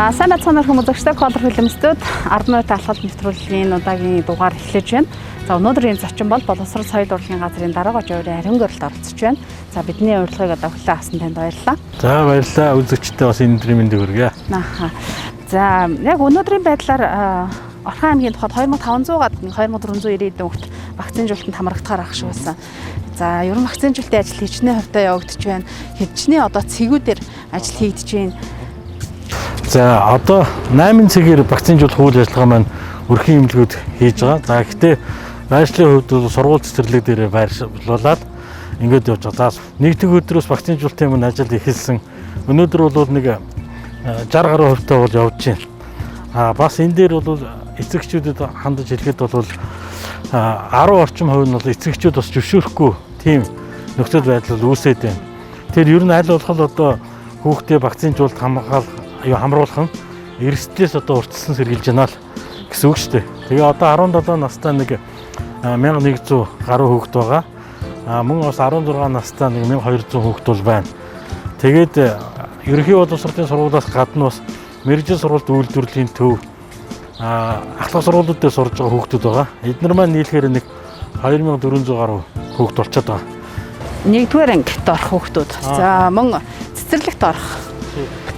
Сайн байцгаана хүмүүстээ Color Film Studio 10 минут алхалт нэвтрүүлгийн удаагийн дугаар эхлэж байна. За өнөөдрийн зочин бол Боловсрол соёл урлагийн газрын дараагач өөрийн ариун гэрэлд оролцож байна. За бидний урилгыг одоо хүлээн авсан танд баярлалаа. За баярлалаа. Үзэгчдээ бас энэ өдрийн мэндийг хүргье. За яг өнөөдрийн байдлаар Орхон аймгийн тухайд 2500-аад 2490 хүүхэд вакцинжуулалтанд хамрагдахаар ах шиг байсан. За ер нь вакцинжуулалтын ажил хичнээн хувьтай явагдаж байна. Хичнээн одоо цэгүүдээр ажил хийгдэж байна. За одоо 8 цэгээр вакцинжуулах үйл ажиллагаа маань өрхийн эмнэлгүүд хийж байгаа. За гэхдээ байршлын хувьд бол сургууль цэцэрлэг дээр байрлуулад ингээд явж байгаа. За нэгдүгээр өдрөөс вакцинжуулалтын өмнө ажил эхэлсэн. Өнөөдөр бол нэг 60 гаруй хувьтай бол явж байна. Бас энэ дээр бол эцэгчүүдэд хандаж хэлэхэд бол 10 орчим хувь нь бол эцэгчүүд бас зөвшөөрөхгүй тийм нөхцөл байдал үүсээд байна. Тэр ер нь аль болох одоо хүүхдээ вакцинжуулалт хамруулах нь эрсдлээс одоо урьдчилан сэргийлж байна л гэсэн үг шүү дээ. Тэгээ одоо 17 настай нэг 1100 гаруй хүүхэд байгаа. Мөн бас 16 настай нэг 1200 хүүхэд бол байна. Тэгээд ерөнхий боловсролын сургуулиас гадна бас мэргэжил сургуульд үйлдвэрлэлийн төв ахлах сургуулиуд дээр сурж байгаа хүүхдүүд байгаа. Эдгээр маань нийлэхээр нэг 2400 гаруй хүүхэд болчиход байгаа. Нэгдүгээр ангид орох хүүхдүүд. За мөн цэцэрлэгт орох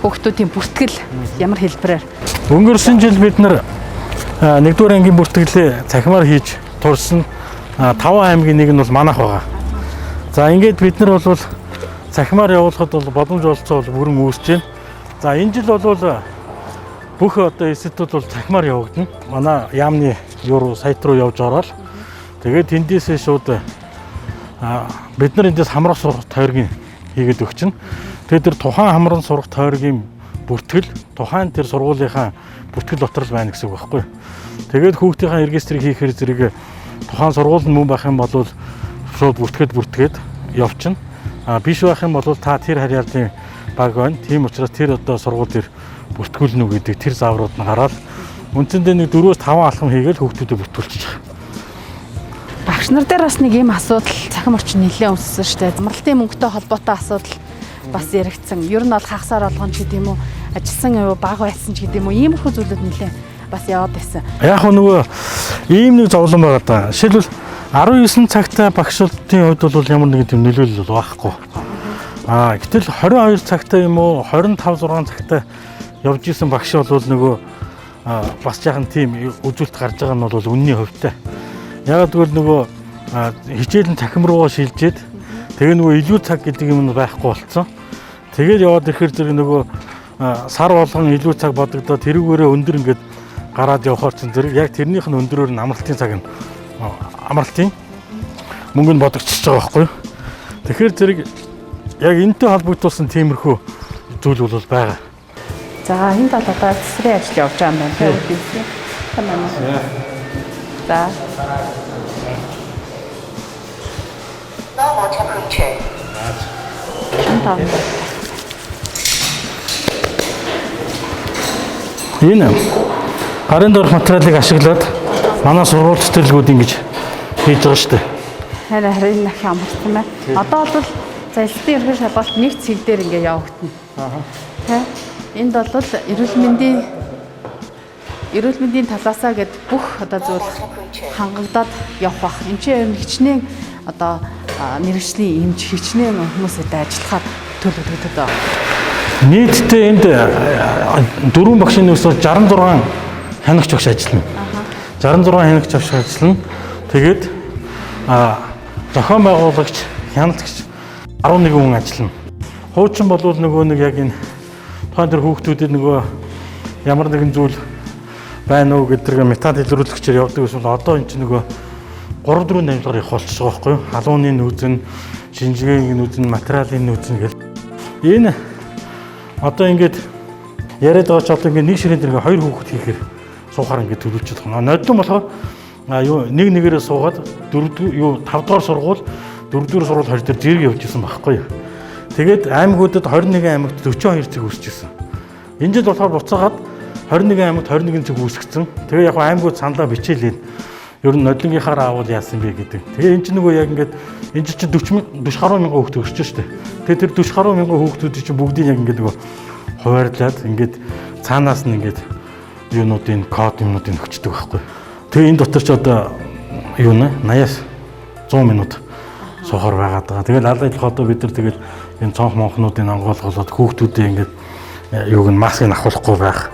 хүүхдүүдийн бүртгэл ямар хэлбэрээр? Өнгөрсөн жил бид нар 1-р ангийн бүртгэлээ цахимаар хийж турсан 5 аймгийн нэг нь бол манайх байгаа. За ингээд бид нар бол цахимаар явуулахад бол боломж олцоо бол бүрэн үүсэж байна. За энэ жил бол бүх одоо институт бол цахимаар явагдана. Манай яамны юуруу сайт руу явж ороод тэгээд тэндээсээ шууд бид нар эндээс хамрах сурах тойргийг хийгээд өгчнө. Тэгээд тэр тухайн хамран сурах тойргийн бүртгэл тухайн тэр сургуулийнхаа бүртгэл доторл байна гэсэн үг байхгүй. Тэгээд хүүхдийнхаа регистрийг хийхээр зэрэг тухайн сургууль нь мөн байх юм бол шууд бүртгээд явчихна. Биш байх юм бол та тэр харьяалын баг байна. Тийм учраас тэр одоо сургууль дээр бүртгүүлнэ үү гэдэг тэр зааврууд нь гараад үндсэндээ нэг 4-5 алхам хийгээл хүүхдүүдэд бүртгүүлчих. Багш нар дээр бас нэг юм асуудал цахим орчин нэлээд өссөн шүү дээ. Амралтын мөнгөтэй холбоотой асуудал бас яригдсан. Ер нь бол хагасаар болгоно ч гэдэм үү, ажилсан баг байсан ч гэдэм үү, иймэрхүү зүйлүүд нэлээд бас яваад байсан. Яг нөгөө ийм нэг зовлон байгаа да. Жишээлбэл 19 цагтай багшуудын хувьд бол ямар нэгэн тийм нөлөөлөл бол байхгүй. Гэтэл 22 цагтай юм уу, 25-6 цагтай явж исэн багш бол нөгөө бас жаахан тийм үзүүлэлт гарч байгаа нь бол үнний хувьтай. Яг тэгвэл нөгөө хичээл нь цахим руугаа шилжээд тэгээ нөгөө илүү цаг гэдэг юм байхгүй болцсон. Тэгээд яваад ирэхээр зэрэг нөгөө сар болгон илүү цаг бодогдоод тэрүүгээрээ өндөр ингээд гараад явхаар чинь зэрэг яг тэрнийх нь өндөрөөр нь амралтын цаг нь амралтын мөнгө нь бодогдчихж байгаа байхгүй юу. Тэгэхээр зэрэг яг энэтэй холбогдуулсан тиймэрхүү зүйл бол байгаа. За энд бол одоо цэцрийн ажил явж байгаа юм байна. За. Энэ гарын дорх материалыг ашиглаад манай сургууль цэцэрлэгүүд ингэж хийж байгаа шүү дээ. Харин их амарсан байна. Одоо бол за элбэг ерхий шалгалт нэг цэг дээр ингэ явагдана. Энд бол эрүүл мэндийн талаасаа гээд бүх одоо зүйл хангагдаад явах бах. Энд чинь хичнээн одоо мэргэжлийн эмч хичнээн хүмүүстэй ажиллахаар төлөвлөгдөд байгаа. Нийтдээ энд 4 багшийн нөөц 66 хянагч багш ажиллана. 66 хянагч багш ажиллана. Тэгээд зохион байгуулагч, хяналтч 11 хүн ажиллана. Хуучин бол нөгөө нэг яг энэ тухайн тэр хүүхдүүдэд нөгөө ямар нэгэн зүйл байна уу гэдэг метал хэлрүүлэгчээр явдаг гэсэн бол одоо энэ чинь нөгөө 3-4 дамжлагаар их болчихж байгаа байхгүй юу? Халууны нүүзэн, шинжгээний нүүзэн, материалын нүүзэн гэл. Энэ одоо ингээд яриад байгаа ч одоо ингээд нэг ширээн дээр ингээд 2 хүүхэд хийхээр суухаар ингээд төлөвлөж байгаа. Нодлон болохоор нэг нэгээрээ суугаад 5 дугаар сургууль 4-р сургууль хоёр дээр зэрэг явж исэн байхгүй юу? Тэгээд аймагуудад 21 аймагт 42 цэг үүсчихсэн. Энэ жил болохоор буцаагаад 21 аймагт 21 цэг үүсгэсэн. Тэгээ яг аймагуд саналаа бичээлээ. Ер нь нодлонгийнхаараа авал яасан бэ гэдэг. Тэгээ энэ чинь нөгөө яг ингээд энэ чинь 40 гаруй мянган хүүхэд өрсөж штэ. Тэгээ тэр 40 гаруй мянган хүүхдүүд чинь бүгдийг яг ингээд нөгөө хуваарлаад ингээд цаанаас нь ингээд юунуудын код юмнуудыг өгчдөг байхгүй. Тэгээ энэ дотор ч одоо юу нэ 80-аас 100 минут суухаар байгаад байгаа. Тэгэл аль болох одоо бид нар тэгэл энэ цонх монхнуудын онгойлголоод хүүхдүүдээ ингээд юуг нь маскыг авахгүй байх.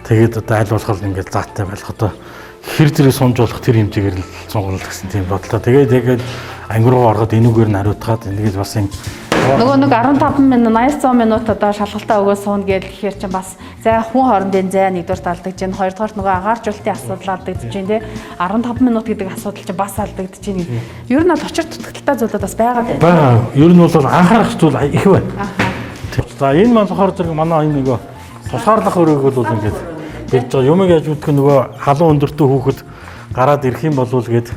Тэгээд одоо аль болох ингээд заатай байх. Одоо хэр зэрэг сунж болох тэр хэмжээгээр л сунгал гэсэн тийм бодлоо. Тэгээд анги руу ороход энүүгээр нь хариуцгаад ингээд бас юм нөгөө нэг 15 минут 80-100 минут одоо шалгалтаа өгөө суuna гэхээр чинь бас за хүн хоорондын зай нэгдүгээр алдагдж байна. Хоёрдугаар нөгөө агааржуулалтын асуудал алдагдж байна те. 15 минут гэдэг асуудал чинь бас алдагдж байна. Ер нь бол очир дутагдaltaй зүйлүүд бас байгаад байна. Бага. Ер нь бол анхаарах зүйл их байна. За энэ маань болохоор зэрэг манай энэ нөгөө тусгаарлах өрөөг бол ингээд хэлж байгаа. Юмыг яаж мэдэх нөгөө халуун өндөртөө хүүхэд гараад ирэх юм болов гээд.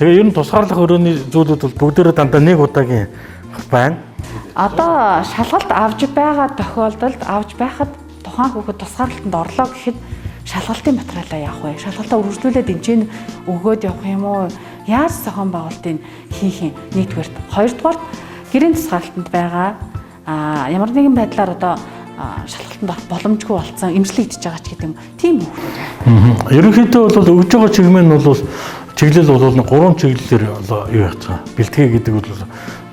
Тэгээ ер нь тусгаарлах өрөөний зүйлүүд бол бүгдээрээ дандаа нэг удаагийн байна. Одоо шалгалт авж байгаа тохиолдолд авж байхад тухайн хүүхэд тусгаарлалтанд орлоо гэхэд шалгалтын материалаа яах вэ? Шалгалтаа үргэлжлүүлээд эмчийн өгөөд явах юм уу? Яаж зохион байгуулалтыг хийх юм? Нэгдүгээрт, хоёрдугаарт гэрийн тусгаарлалтанд байгаа ямар нэгэн байдлаар одоо шалгалтанд орох боломжгүй болсон эмчлэгдэж байгаа ч гэдэг юм. Тийм үү? Ерөнхийдөө бол өгж байгаа чиглэл нь бол чиглэл бол 3 чиглэлээр юу яаж байгаа. Бэлтгэе гэдэг бол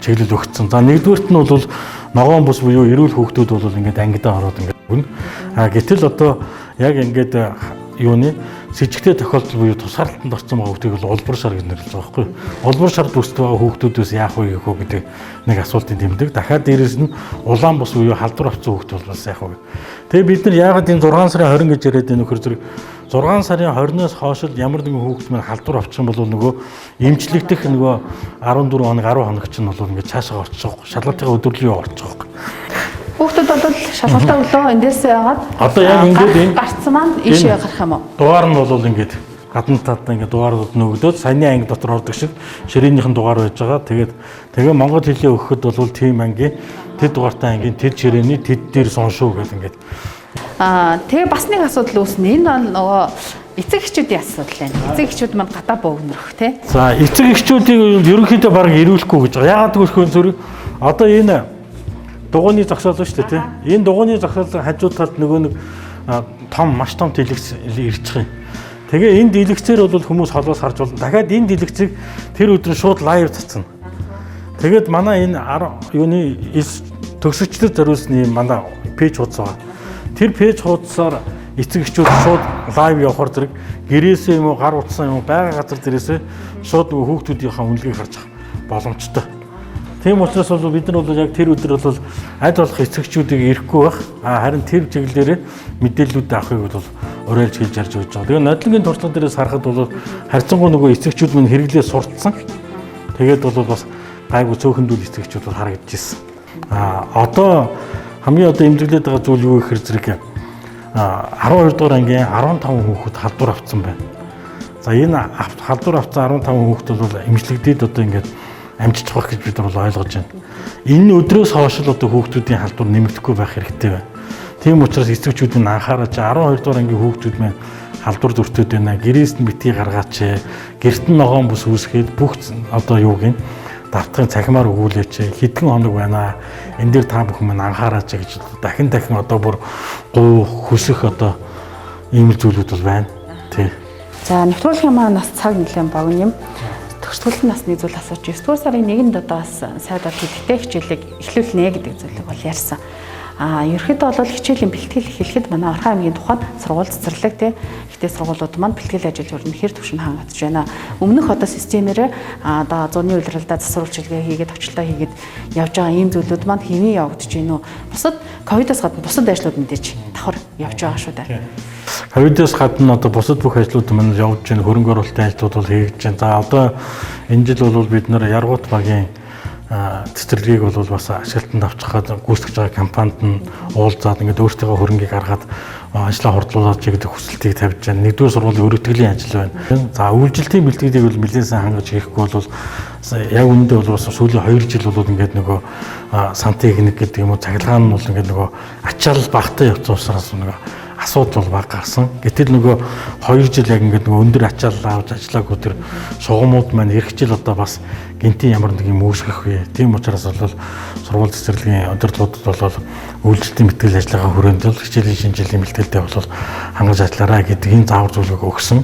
чиглэл өгсөн. За нэгдүгээрт нь бол ногоон бус буюу эрүүл хүүхдүүд бол ингээд ангидаа ороод ингээд өгнө. Гэтэл одоо яг ингээд юуны с ิจ гтэй тохиолдол буюу тусгаарлалтанд орсон байгаа хүүхдийг бол улбар шар гэж нэрлэж байгаа байхгүй юу? Улбар шард үүсдэг байгаа хүүхдүүдээс яах вэ гэх үү гэдэг нэг асуултын тэмдэг. Дахиад дээрэс нь улаан бус буюу халдвар авсан хүүхд бол бас яах вэ? Тэгээ бид нар яагаад энэ 6 сарын 20 гэж яриад байна нөхөр зэрэг 6 сарын 20-наас хойш ямар нэгэн хүүхд маань халдвар авчихсан бол нөгөө эмчлэгдэх нөгөө 14 хоног 10 хоног чинь бол ингээд цаашаа орчих واخ. Шалгалтын өдөрлөгийн орчих واخ. Хүүхдүүд бол шалгалтаа өглөө эндээс яагаад одоо яг ингээд энэ гарцсан маань ийшээ гарах юм уу? Дугаар нь бол ингээд гадна талд ингээд дугаарууд нөгдөөд саяны анги дотор ордог шиг ширээнийхэн дугаар байж байгаа. Тэгээ монгол хэлээ өгөхөд бол тийм ангийн тэд дугаартай ангийн тэд ширээний тэд дээр соншуу гэдэг ингээд. Тэгээ бас нэг асуудал үүснэ. Энэ бол нөгөө эцэг эхчүүдийн асуудал байна. Эцэг эхчүүд маань гадаа бөөгнөрөх тий. За эцэг эхчүүдийг ерөнхийдөө баг ирүүлэхгүй гэж байгаа. Яагаад гэвэл зөв одоо энэ дугуйны зогсоол шүү дээ тий. Энэ дугуйны зогсоолын хажуу талд нөгөө нэг маш том дэлгэц ирчих юм. Тэгээ энэ дэлгэцээр бол хүмүүс холоос харж болно. Дахиад энэ дэлгэцийг тэр өдөр шууд лайв цацна. Тэгээд манай энэ юуны төгсөгчдөд зориулсны манай пэйж хуудас байгаа. Тэр пэйж хуудасаар эцэг эхчүүд шууд лайв явахаар зэрэг гэрээсээ юм уу гар утсан юм уу байгаа газар дээрээсээ шууд нөгөө хүүхдүүдийнхээ үнэлгээг харж боломжтой. Тийм учраас бол бид нар бол яг тэр өдөр бол аль болох эцэгчүүдийг ирэхгүй байх. Харин тэр чиглэлээр мэдээллүүд авахыг бол уриалж хийж ярьж өгч байгаа. Тэгээ нодлонгийн туршлага дээрээс харахад бол харьцангуй нөгөө эцэгчүүд мань хэрэглээ суртсан. Тэгээд бол бас гайгүй цөөхөндүүл эцэгчүүд бол харагдаж ирсэн. Одоо хамгийн одоо эмзэглээд байгаа зүйл юу гэхээр зэрэг 12 дугаар ангийн 15 хүүхэд халдвар авсан байна. За энэ халдвар авсан 15 хүүхэд бол эмчлэгдээд одоо ингээд амжиж байгаа гэж бид нар ойлгож байна. Энэ өдрөөс хойш л одоо хүүхдүүдийн халдвар нэмэгдэхгүй байх хэрэгтэй байна. Тийм учраас эцэгчүүд нь анхаараач 12 дугаар ангийн хүүхдүүд маань халдвар зүртүүд байна. Гэрээс нь битгий гаргаач. Гэрт нь ногоон бүс үүсгээд бүх одоо юуг нь давтахын цахимаар өгүүлээч. Хэдхэн хоног байна. Энэ дээр та бүхэн маань анхаараач гэж дахин одоо бүр гоо хүсэх одоо ийм зүйлүүд бол байна. Тий. За нэвтрүүлгийн маань нас цаг нэлээд богино юм. Төгсгөл насны зүйл асууж 9 дугаар сарын 1-нд одоо бас сайдаар хэдтэй хичээлийг эхлүүлнэ гэдэг зүйлийг бол ярьсан. Ерөнхийдөө бол хичээлийн бэлтгэл эхлэхэд манай Орхон аймгийн тухайд сургууль цэцэрлэг тий ихтэй сургуулиуд маань бэлтгэл ажил өрнө хэр төвшин хангагдж байна. Өмнөх одоо системээр одоо зуны улиралдаа засварчилгээ хийгээд төвчлөлтөө хийгээд явж байгаа ийм зүйлүүд маань хэвэн явагдаж байна уу? Бусад ковидоос гадна бусад ажлууд мэдээж давхар явж байгаа шүү дээ. Ковидоос гадна одоо бусад бүх ажлууд маань явж байна. Хөрөнгө оруулалтын ажлууд бол хийж байна. За одоо энэ жил бол бид нэр Яргуут багийн цэцэрлэгийг бол бас ашиглалтанд авчих гээд гүйцэтгэж байгаа компанид нь уулзаад ингээд өөртөө хөрөнгийг гаргаад ажлаа хордлуулж гэдэг хүсэлтийг тавьж байна. Нэгдүгээр сургуулийн өргөтгөлийн ажил байна. За үйлчлэлтийн бэлтгэлийг бол нэлээд сайн хангаж хийхгүй бол яг үүндээ бол бас сүүлийн 2 жил бол ингээд нөгөө сан техник гэдэг юм уу цахилгаан нь бол ингээд нөгөө ачаал багтаа явсан учраас нөгөө асуудал баг гарсан. Гэтэл нөгөө 2 жил яг ингээд нөгөө өндөр ачаалал авч ажиллаагүй тэр шугамуд маань эх жил одоо бас гинтийн ямар нэг юм үүсгэх вэ. Тийм учраас бол сургууль цэцэрлэгийн удирдлагуудад бол үйлчлэлтийн мэтгэл ажиллагаа хүрээнд бол хичээлийн шинжилгээний бэлтгэлтэй бол хангаж ажиллаарай гэдгийг заавар зөвлөгөө өгсөн.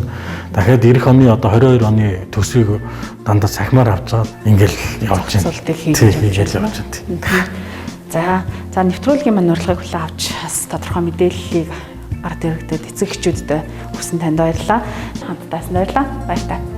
Дахиад эх оны одоо 22 оны төсвийг дандаа цахимаар авч байгаа. Ингээл явж байна. хийж явж байна. За нэвтрүүлгийн маань урилгыг хүлээн авч бас тодорхой мэдээллийг ард иргэдэд эцэг эхчүүдэд өгсөн танд баярлалаа. Хамтдаа баярлалаа. Баярлалаа.